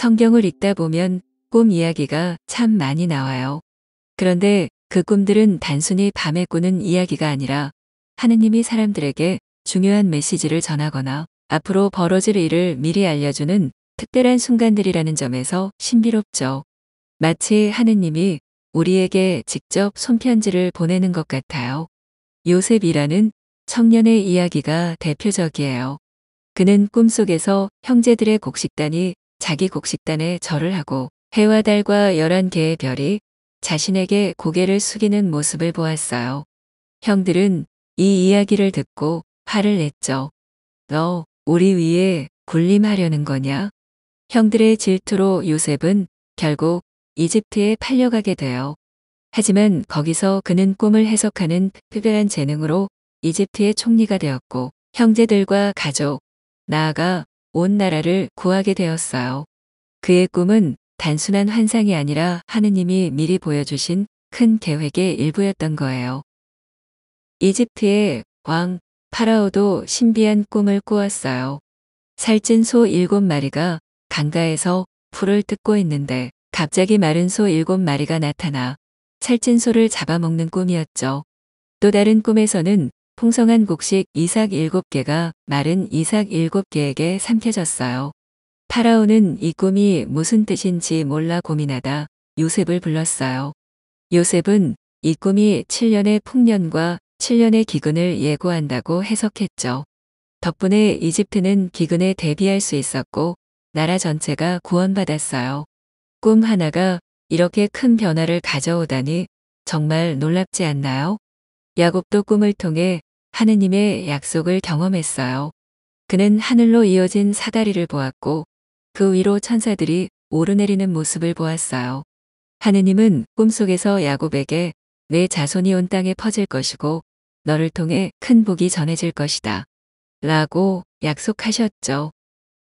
성경을 읽다 보면 꿈 이야기가 참 많이 나와요. 그런데 그 꿈들은 단순히 밤에 꾸는 이야기가 아니라 하느님이 사람들에게 중요한 메시지를 전하거나 앞으로 벌어질 일을 미리 알려주는 특별한 순간들이라는 점에서 신비롭죠. 마치 하느님이 우리에게 직접 손편지를 보내는 것 같아요. 요셉이라는 청년의 이야기가 대표적이에요. 그는 꿈속에서 형제들의 곡식단이 자기 곡식단에 절을 하고 해와 달과 11개의 별이 자신에게 고개를 숙이는 모습을 보았어요. 형들은 이 이야기를 듣고 화를 냈죠. 너 우리 위에 군림하려는 거냐? 형들의 질투로 요셉은 결국 이집트에 팔려가게 돼요. 하지만 거기서 그는 꿈을 해석하는 특별한 재능으로 이집트의 총리가 되었고 형제들과 가족, 나아가 온 나라를 구하게 되었어요. 그의 꿈은 단순한 환상이 아니라 하느님이 미리 보여주신 큰 계획의 일부였던 거예요. 이집트의 왕 파라오도 신비한 꿈을 꾸었어요. 살찐 소 7마리가 강가에서 풀을 뜯고 있는데 갑자기 마른 소 7마리가 나타나 살찐 소를 잡아먹는 꿈이었죠. 또 다른 꿈에서는 풍성한 곡식 이삭 7개가 마른 이삭 7개에게 삼켜졌어요. 파라오는 이 꿈이 무슨 뜻인지 몰라 고민하다 요셉을 불렀어요. 요셉은 이 꿈이 7년의 풍년과 7년의 기근을 예고한다고 해석했죠. 덕분에 이집트는 기근에 대비할 수 있었고 나라 전체가 구원받았어요. 꿈 하나가 이렇게 큰 변화를 가져오다니 정말 놀랍지 않나요? 야곱도 꿈을 통해 하느님의 약속을 경험했어요. 그는 하늘로 이어진 사다리를 보았고 그 위로 천사들이 오르내리는 모습을 보았어요. 하느님은 꿈속에서 야곱에게 내 자손이 온 땅에 퍼질 것이고 너를 통해 큰 복이 전해질 것이다. 라고 약속하셨죠.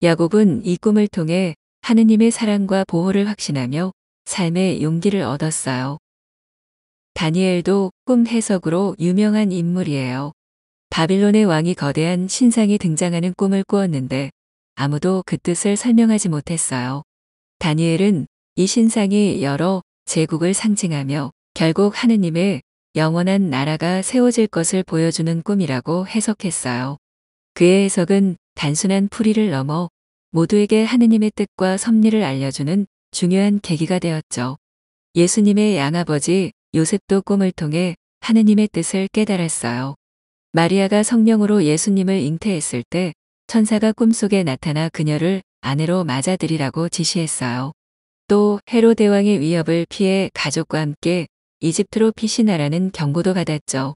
야곱은 이 꿈을 통해 하느님의 사랑과 보호를 확신하며 삶의 용기를 얻었어요. 다니엘도 꿈 해석으로 유명한 인물이에요. 바빌론의 왕이 거대한 신상이 등장하는 꿈을 꾸었는데 아무도 그 뜻을 설명하지 못했어요. 다니엘은 이 신상이 여러 제국을 상징하며 결국 하느님의 영원한 나라가 세워질 것을 보여주는 꿈이라고 해석했어요. 그의 해석은 단순한 풀이를 넘어 모두에게 하느님의 뜻과 섭리를 알려주는 중요한 계기가 되었죠. 예수님의 양아버지 요셉도 꿈을 통해 하느님의 뜻을 깨달았어요. 마리아가 성령으로 예수님을 잉태했을 때 천사가 꿈속에 나타나 그녀를 아내로 맞아들이라고 지시했어요. 또 헤로데 왕의 위협을 피해 가족과 함께 이집트로 피신하라는 경고도 받았죠.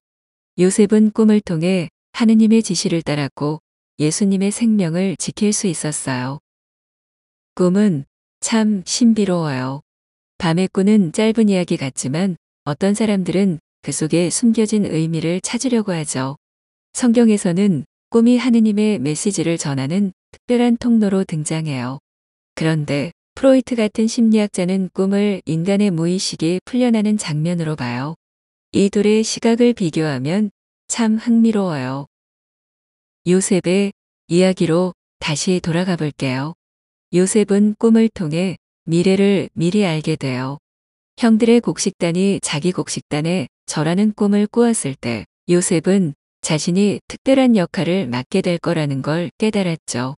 요셉은 꿈을 통해 하느님의 지시를 따랐고 예수님의 생명을 지킬 수 있었어요. 꿈은 참 신비로워요. 밤에 꾸는 짧은 이야기 같지만 어떤 사람들은 그 속에 숨겨진 의미를 찾으려고 하죠. 성경에서는 꿈이 하느님의 메시지를 전하는 특별한 통로로 등장해요. 그런데 프로이트 같은 심리학자는 꿈을 인간의 무의식이 풀려나는 장면으로 봐요. 이 둘의 시각을 비교하면 참 흥미로워요. 요셉의 이야기로 다시 돌아가 볼게요. 요셉은 꿈을 통해 미래를 미리 알게 돼요. 형들의 곡식단이 자기 곡식단에 절하는 꿈을 꾸었을 때 요셉은 자신이 특별한 역할을 맡게 될 거라는 걸 깨달았죠.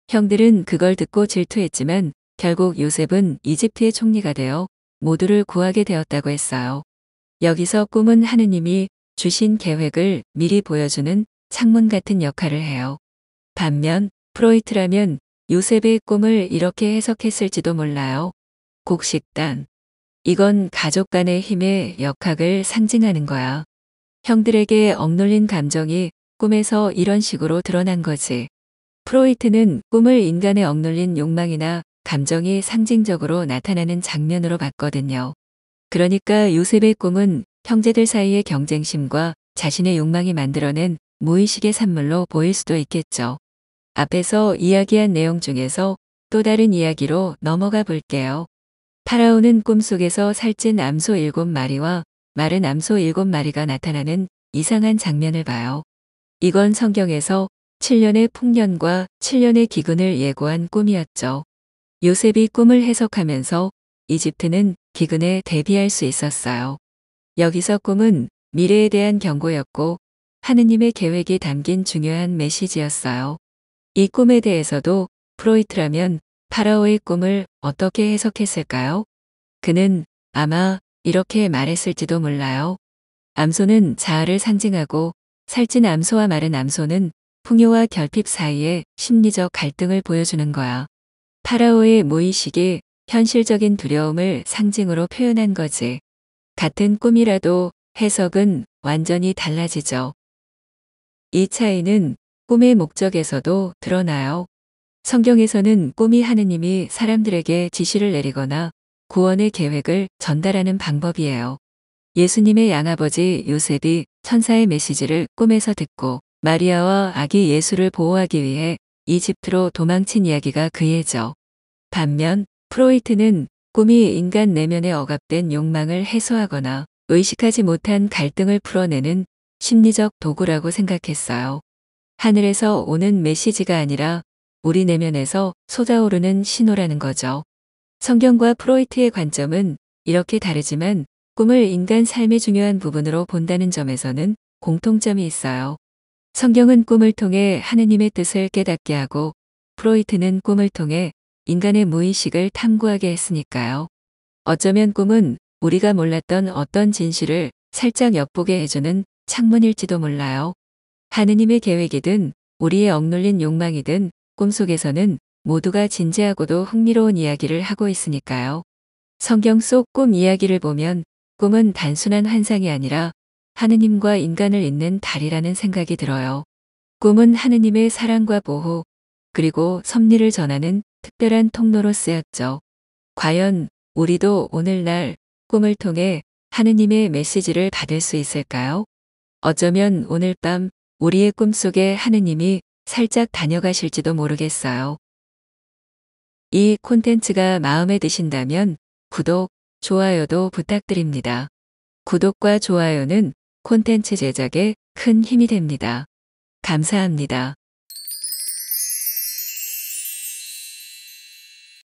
형들은 그걸 듣고 질투했지만 결국 요셉은 이집트의 총리가 되어 모두를 구하게 되었다고 했어요. 여기서 꿈은 하느님이 주신 계획을 미리 보여주는 창문 같은 역할을 해요. 반면 프로이트라면 요셉의 꿈을 이렇게 해석했을지도 몰라요. 곡식단. 이건 가족 간의 힘의 역학을 상징하는 거야. 형들에게 억눌린 감정이 꿈에서 이런 식으로 드러난 거지. 프로이트는 꿈을 인간의 억눌린 욕망이나 감정이 상징적으로 나타나는 장면으로 봤거든요. 그러니까 요셉의 꿈은 형제들 사이의 경쟁심과 자신의 욕망이 만들어낸 무의식의 산물로 보일 수도 있겠죠. 앞에서 이야기한 내용 중에서 또 다른 이야기로 넘어가 볼게요. 파라오는 꿈속에서 살찐 암소 7마리와 마른 암소 7마리가 나타나는 이상한 장면을 봐요. 이건 성경에서 7년의 풍년과 7년의 기근을 예고한 꿈이었죠. 요셉이 꿈을 해석하면서 이집트는 기근에 대비할 수 있었어요. 여기서 꿈은 미래에 대한 경고였고 하느님의 계획이 담긴 중요한 메시지였어요. 이 꿈에 대해서도 프로이트라면 파라오의 꿈을 어떻게 해석했을까요? 그는 아마 이렇게 말했을지도 몰라요. 암소는 자아를 상징하고 살찐 암소와 마른 암소는 풍요와 결핍 사이의 심리적 갈등을 보여주는 거야. 파라오의 무의식이 현실적인 두려움을 상징으로 표현한 거지. 같은 꿈이라도 해석은 완전히 달라지죠. 이 차이는 꿈의 목적에서도 드러나요. 성경에서는 꿈이 하느님이 사람들에게 지시를 내리거나 구원의 계획을 전달하는 방법이에요. 예수님의 양아버지 요셉이 천사의 메시지를 꿈에서 듣고 마리아와 아기 예수를 보호하기 위해 이집트로 도망친 이야기가 그 예죠. 반면 프로이트는 꿈이 인간 내면에 억압된 욕망을 해소하거나 의식하지 못한 갈등을 풀어내는 심리적 도구라고 생각했어요. 하늘에서 오는 메시지가 아니라 우리 내면에서 솟아오르는 신호라는 거죠. 성경과 프로이트의 관점은 이렇게 다르지만 꿈을 인간 삶의 중요한 부분으로 본다는 점에서는 공통점이 있어요. 성경은 꿈을 통해 하느님의 뜻을 깨닫게 하고 프로이트는 꿈을 통해 인간의 무의식을 탐구하게 했으니까요. 어쩌면 꿈은 우리가 몰랐던 어떤 진실을 살짝 엿보게 해주는 창문일지도 몰라요. 하느님의 계획이든 우리의 억눌린 욕망이든 꿈속에서는 모두가 진지하고도 흥미로운 이야기를 하고 있으니까요. 성경 속 꿈 이야기를 보면 꿈은 단순한 환상이 아니라 하느님과 인간을 잇는 달이라는 생각이 들어요. 꿈은 하느님의 사랑과 보호, 그리고 섭리를 전하는 특별한 통로로 쓰였죠. 과연 우리도 오늘날 꿈을 통해 하느님의 메시지를 받을 수 있을까요? 어쩌면 오늘 밤 우리의 꿈속에 하느님이 살짝 다녀가실지도 모르겠어요. 이 콘텐츠가 마음에 드신다면 구독, 좋아요도 부탁드립니다. 구독과 좋아요는 콘텐츠 제작에 큰 힘이 됩니다. 감사합니다.